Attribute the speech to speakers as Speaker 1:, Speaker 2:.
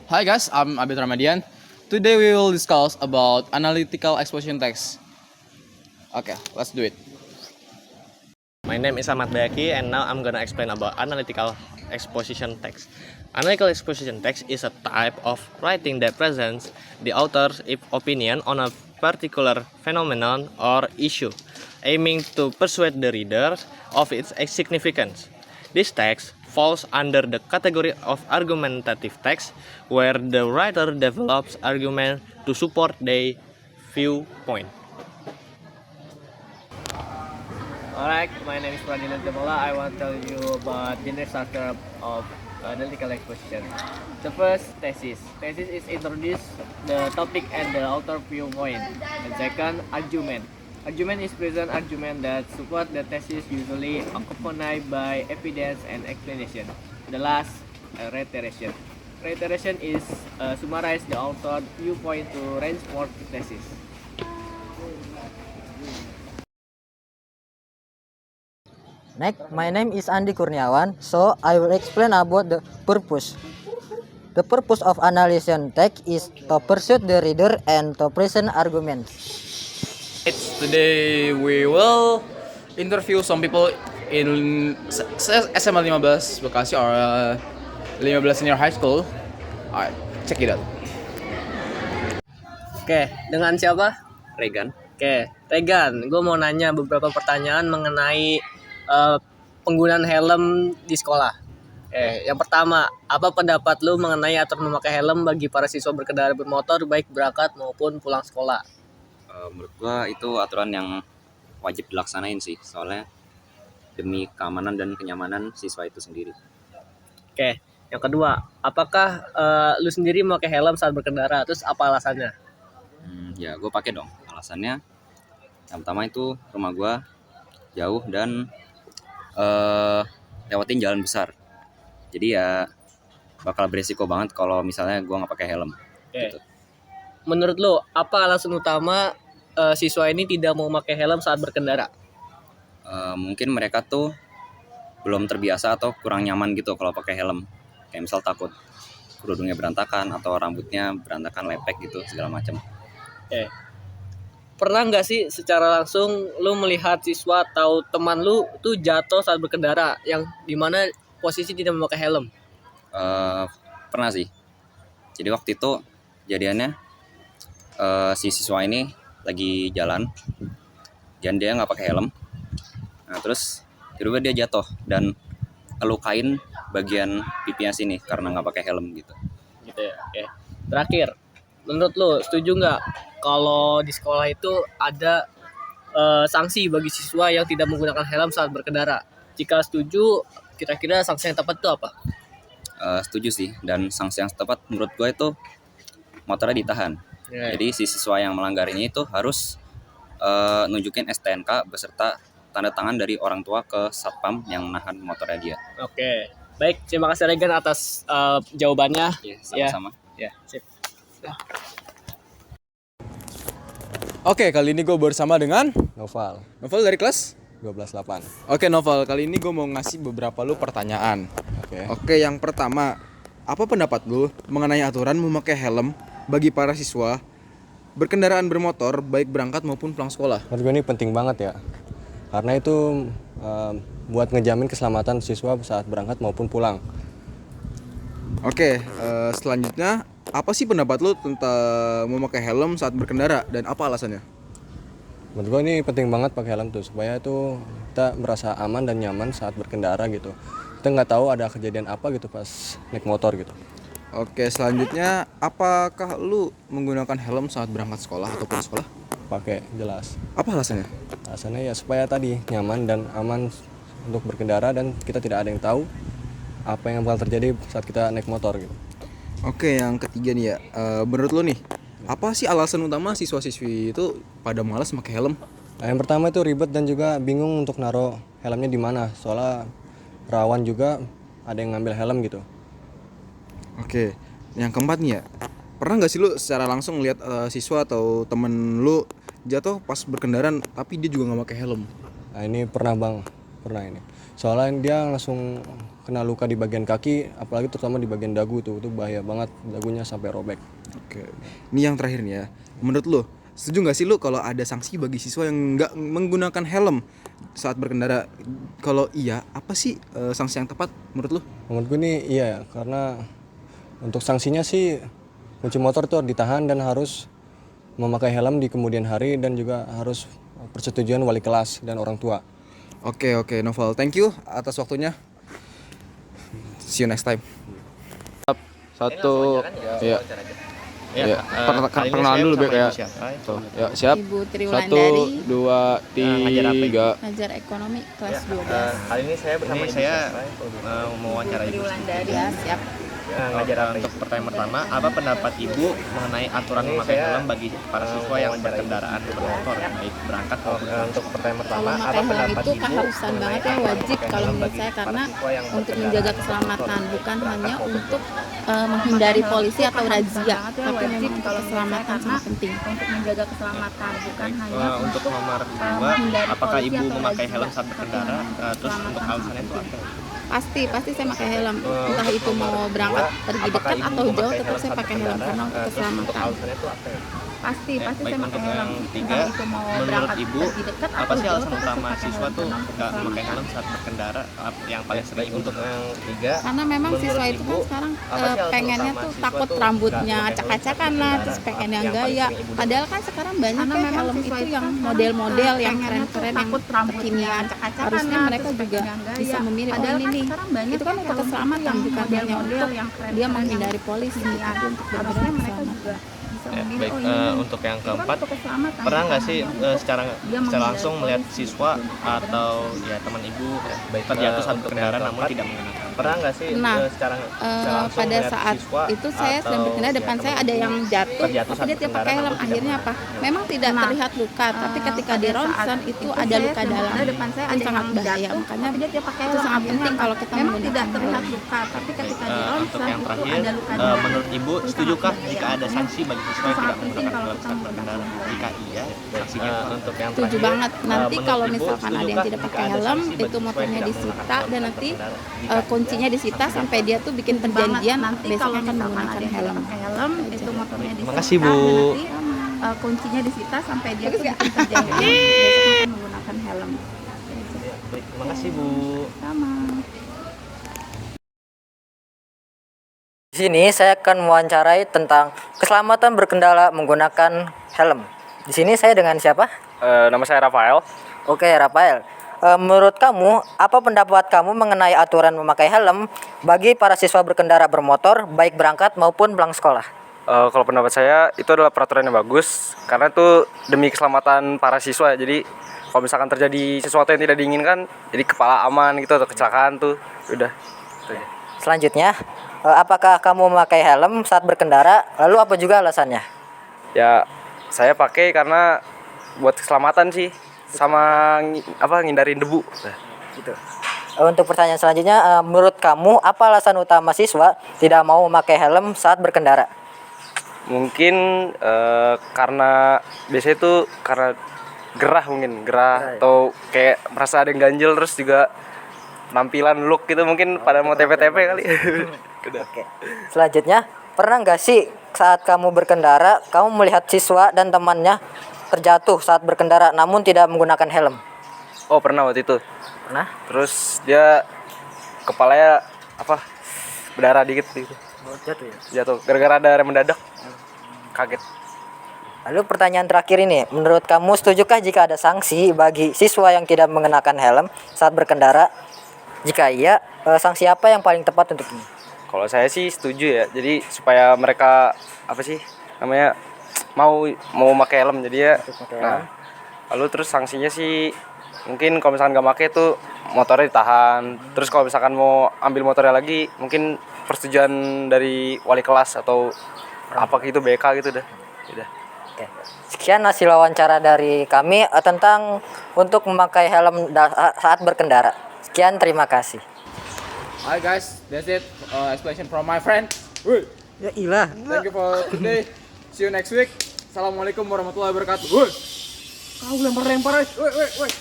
Speaker 1: Hi guys, I'm Abid Ramadian. Today we will discuss about analytical exposition text. Okay, let's do it.
Speaker 2: My name is Ahmad Bayaki and now I'm gonna explain about analytical exposition text. Analytical exposition text is a type of writing that presents the author's opinion on a particular phenomenon or issue, aiming to persuade the reader of its significance. This text falls under the category of argumentative text, where the writer develops argument to support their viewpoint.
Speaker 3: Alright, my name is Pradina Demola. I want to tell you about general structure of analytical exposition. The first, thesis. Thesis is introduce the topic and the author viewpoint. And second, argument. Argument is present argument that support the thesis, usually accompanied by evidence and explanation. The last, reiteration. Reiteration is summarize the author viewpoint to reinforce the thesis.
Speaker 4: Next, my name is Andi Kurniawan, so I will explain about the purpose. The purpose of analysis text is to persuade the reader and to present arguments.
Speaker 1: Today we will interview some people in SMA 15 Bekasi or 15 senior high school. Alright, check it out.
Speaker 3: Oke, dengan siapa?
Speaker 2: Regan.
Speaker 3: Oke, Regan, gue mau nanya beberapa pertanyaan mengenai penggunaan helm di sekolah. Yang pertama, apa pendapat lu mengenai aturan memakai helm bagi para siswa berkendara bermotor baik berangkat maupun pulang sekolah?
Speaker 5: Menurut gua itu aturan yang wajib dilaksanain sih, soalnya demi keamanan dan kenyamanan siswa itu sendiri.
Speaker 3: Oke, yang kedua, apakah lu sendiri memakai helm saat berkendara? Terus apa alasannya?
Speaker 5: Ya gue pakai dong. Alasannya yang pertama itu rumah gua jauh dan lewatin jalan besar. Jadi ya bakal beresiko banget kalau misalnya gua nggak pakai helm.
Speaker 3: Oke.
Speaker 5: Gitu.
Speaker 3: Menurut lu, apa alasan utama siswa ini tidak mau memakai helm saat berkendara?
Speaker 5: Mungkin mereka tuh belum terbiasa atau kurang nyaman gitu kalau pakai helm. Kayak misal takut kerudungnya berantakan atau rambutnya berantakan, lepek gitu segala macam.
Speaker 3: Oke. Pernah nggak sih secara langsung lu melihat siswa atau teman lu tuh jatuh saat berkendara yang dimana posisi tidak memakai helm?
Speaker 5: Pernah sih. Jadi waktu itu jadiannya si siswa ini lagi jalan dan dia nggak pakai helm. Nah terus tiba-tiba dia jatuh dan ngelukain bagian pipinya sini karena nggak pakai helm gitu.
Speaker 3: Gitu ya. Oke. Terakhir, menurut lu setuju nggak kalau di sekolah itu ada sanksi bagi siswa yang tidak menggunakan helm saat berkendara? Jika setuju, kira-kira sanksi yang tepat itu apa?
Speaker 5: Setuju sih, dan sanksi yang tepat menurut gue itu motornya ditahan. Jadi si siswa yang melanggar ini itu harus nunjukin STNK beserta tanda tangan dari orang tua ke satpam yang nahan motornya dia.
Speaker 3: Oke, baik, terima kasih Regan atas jawabannya.
Speaker 5: Ya, sama-sama.
Speaker 3: Ya, sip.
Speaker 1: Oke, kali ini gue bersama dengan
Speaker 6: Noval
Speaker 1: Novel dari kelas.
Speaker 6: 12.8.
Speaker 1: Oke Novel, kali ini gue mau ngasih beberapa lu pertanyaan. Oke, yang pertama, apa pendapat lu mengenai aturan memakai helm bagi para siswa berkendaraan bermotor baik berangkat maupun pulang sekolah?
Speaker 6: Menurut gue ini penting banget ya, karena itu buat ngejamin keselamatan siswa saat berangkat maupun pulang.
Speaker 1: Oke, selanjutnya apa sih pendapat lu tentang memakai helm saat berkendara dan apa alasannya?
Speaker 6: Menurut gue ini penting banget pakai helm tuh, supaya tuh kita merasa aman dan nyaman saat berkendara gitu. Kita nggak tahu ada kejadian apa gitu pas naik motor gitu.
Speaker 1: Oke, selanjutnya apakah lu menggunakan helm saat berangkat sekolah atau pulang sekolah?
Speaker 6: Pakai jelas.
Speaker 1: Apa alasannya?
Speaker 6: Alasannya ya supaya tadi nyaman dan aman untuk berkendara dan kita tidak ada yang tahu apa yang bakal terjadi saat kita naik motor gitu.
Speaker 1: Oke, yang ketiga nih ya, menurut lu nih, apa sih alasan utama siswa-siswi itu pada malas pakai helm?
Speaker 6: Nah, yang pertama itu ribet dan juga bingung untuk naruh helmnya di mana, soalnya rawan juga ada yang ngambil helm gitu.
Speaker 1: Oke, yang keempat nih ya, pernah nggak sih lu secara langsung lihat siswa atau temen lu jatuh pas berkendaraan tapi dia juga nggak pakai helm?
Speaker 6: Nah ini pernah bang, pernah ini. Soalnya dia langsung kena luka di bagian kaki, apalagi terutama di bagian dagu tuh, itu bahaya banget, dagunya sampai robek.
Speaker 1: Oke. Ini yang terakhir nih ya. Menurut lo, setuju nggak sih lo kalau ada sanksi bagi siswa yang nggak menggunakan helm saat berkendara? Kalau iya, apa sih sanksi yang tepat menurut lo?
Speaker 6: Menurut gue nih iya ya, karena untuk sanksinya sih kunci motor itu harus ditahan dan harus memakai helm di kemudian hari dan juga harus persetujuan wali kelas dan orang tua.
Speaker 1: Oke, Novel. Thank you atas waktunya. See you next time. Satu, ya. Ya, perkenalan dulu Bek ya. Tuh, ya, siap.
Speaker 7: Ibu
Speaker 1: 1,
Speaker 7: Triwulandari,
Speaker 1: 2, 3.
Speaker 7: ngajar ekonomi kelas 12.
Speaker 2: Kali ini saya bersama mau wawancara Ibu.
Speaker 7: Triwulandari, ya, siap.
Speaker 2: Untuk pertanyaan pertama, apa pendapat Ibu mengenai aturan memakai helm bagi para siswa yang berkendaraan bermotor, baik berangkat maupun
Speaker 3: Untuk pertanyaan
Speaker 7: Kalau memakai helm itu keharusan banget ya, wajib kalau menurut saya, karena untuk menjaga keselamatan, bukan hanya untuk menghindari polisi atau razia, tapi memang untuk keselamatan sangat penting. Untuk menjaga keselamatan, bukan hanya
Speaker 2: untuk nomor 2, apakah Ibu memakai helm saat berkendara? Terus untuk alasannya itu apa?
Speaker 7: pasti saya pakai helm, entah itu mau berangkat pergi dekat atau jauh, tetap saya pakai helm karena untuk keselamatan. Pasti saya pakai helm, entah itu mau berangkat pergi dekat
Speaker 2: Apa
Speaker 7: atau
Speaker 2: sih
Speaker 7: jauh,
Speaker 2: alasan
Speaker 7: tetap saya
Speaker 2: utama
Speaker 7: pakai
Speaker 2: siswa
Speaker 7: helm
Speaker 2: tuh
Speaker 7: karena untuk
Speaker 2: nggak memakai helm
Speaker 7: keselamatan.
Speaker 2: saat berkendara? Yang paling sering untuk yang 3,
Speaker 7: Karena memang siswa itu kan sekarang pengennya tuh takut rambutnya acak-acakan lah, terus pengen yang gaya. Padahal kan sekarang banyak kan helm itu yang model-model yang keren-keren, yang kekinian. Harusnya mereka juga bisa memilih, oh ini nih, itu kan untuk keselamatan, bukan hanya untuk dia menghindari polisi, tapi untuk benar-benar keselamatan.
Speaker 2: baik. Untuk yang keempat, pernah nggak sih secara langsung melihat siswa atau ya teman Ibu terjatuh saat berkendara namun tidak mengenakan? Pernah nggak sih
Speaker 7: Nah,
Speaker 2: secara langsung
Speaker 7: pada
Speaker 2: melihat
Speaker 7: saat
Speaker 2: siswa
Speaker 7: itu saya sedang berkendara, depan saya ada yang jatuh, tapi dia tidak pakai helm. Akhirnya apa? Memang tidak terlihat luka, tapi ketika di ronsen itu ada luka dalam. Itu sangat bahaya. Makanya itu sangat penting kalau kita tidak terlihat luka, tapi ketika di ronsen
Speaker 2: untuk yang
Speaker 7: itu
Speaker 2: terakhir,
Speaker 7: ada luka dalam.
Speaker 2: menurut Ibu setujukah jika ada sanksi bagi siswa yang tidak menggunakan helm saat berkendara? Jika iya, sanksinya untuk yang
Speaker 7: Setuju banget. Nanti
Speaker 2: menurut
Speaker 7: kalau
Speaker 2: Ibu,
Speaker 7: misalkan ada yang
Speaker 2: setujukah
Speaker 7: tidak
Speaker 2: jika
Speaker 7: pakai
Speaker 2: ada
Speaker 7: helm,
Speaker 2: sanksi bagi
Speaker 7: itu
Speaker 2: siswa
Speaker 7: motornya
Speaker 2: yang tidak
Speaker 7: disita
Speaker 2: menggunakan
Speaker 7: dan
Speaker 2: helm
Speaker 7: nanti
Speaker 2: saat berkendara?
Speaker 7: kuncinya disita sampai dia tuh bikin perjanjian besoknya akan menggunakan helm. Itu motornya disita.
Speaker 2: Makasih, Bu.
Speaker 7: Dan nanti kuncinya disita sampai dia tuh bikin perjanjian besoknya akan menggunakan helm.
Speaker 2: Baik, makasih Bu.
Speaker 7: Sama.
Speaker 4: Di sini saya akan mewawancarai tentang keselamatan berkendara menggunakan helm. Di sini saya dengan siapa?
Speaker 8: Nama saya Rafael.
Speaker 4: Oke, Rafael. Menurut kamu, apa pendapat kamu mengenai aturan memakai helm bagi para siswa berkendara bermotor, baik berangkat maupun pulang sekolah?
Speaker 8: Kalau pendapat saya itu adalah peraturan yang bagus karena itu demi keselamatan para siswa. Jadi kalau misalkan terjadi sesuatu yang tidak diinginkan, jadi kepala aman gitu atau kecelakaan tuh, udah.
Speaker 4: Selanjutnya, apakah kamu memakai helm saat berkendara? Lalu apa juga alasannya?
Speaker 8: Ya saya pakai karena buat keselamatan sih, sama ngindarin debu.
Speaker 4: Gitu. Untuk pertanyaan selanjutnya, menurut kamu apa alasan utama siswa tidak mau memakai helm saat berkendara?
Speaker 8: Mungkin karena biasanya itu karena gerah atau kayak merasa ada yang ganjil, terus juga penampilan look gitu mungkin pada mau TP-TP kali.
Speaker 4: Oke. Selanjutnya, pernah nggak sih saat kamu berkendara, kamu melihat siswa dan temannya terjatuh saat berkendara namun tidak menggunakan helm?
Speaker 8: Oh pernah waktu itu.
Speaker 4: Pernah?
Speaker 8: Terus dia kepalanya berdarah dikit gitu.
Speaker 4: Jatuh ya?
Speaker 8: Jatuh gara-gara ada rem mendadak. Kaget.
Speaker 4: Lalu pertanyaan terakhir ini, menurut kamu setujukah jika ada sanksi bagi siswa yang tidak mengenakan helm saat berkendara? Jika iya, sanksi apa yang paling tepat untuk ini?
Speaker 8: Kalau saya sih setuju ya. Jadi supaya mereka mau pakai helm jadi ya. Nah, lalu terus sanksinya sih mungkin kalau misalkan nggak pakai tuh motornya ditahan. Terus kalau misalkan mau ambil motornya lagi mungkin persetujuan dari wali kelas atau apa gitu, BK gitu dah. Udah.
Speaker 4: Oke. Sekian hasil wawancara dari kami tentang untuk memakai helm saat berkendara. Sekian, terima kasih.
Speaker 1: Hi guys, that's it. Explanation from my friend. Woi,
Speaker 4: Ya ilah.
Speaker 1: thank you for today. See you next week. Assalamualaikum warahmatullahi wabarakatuh. Woi, kau lempar-lempar, woi.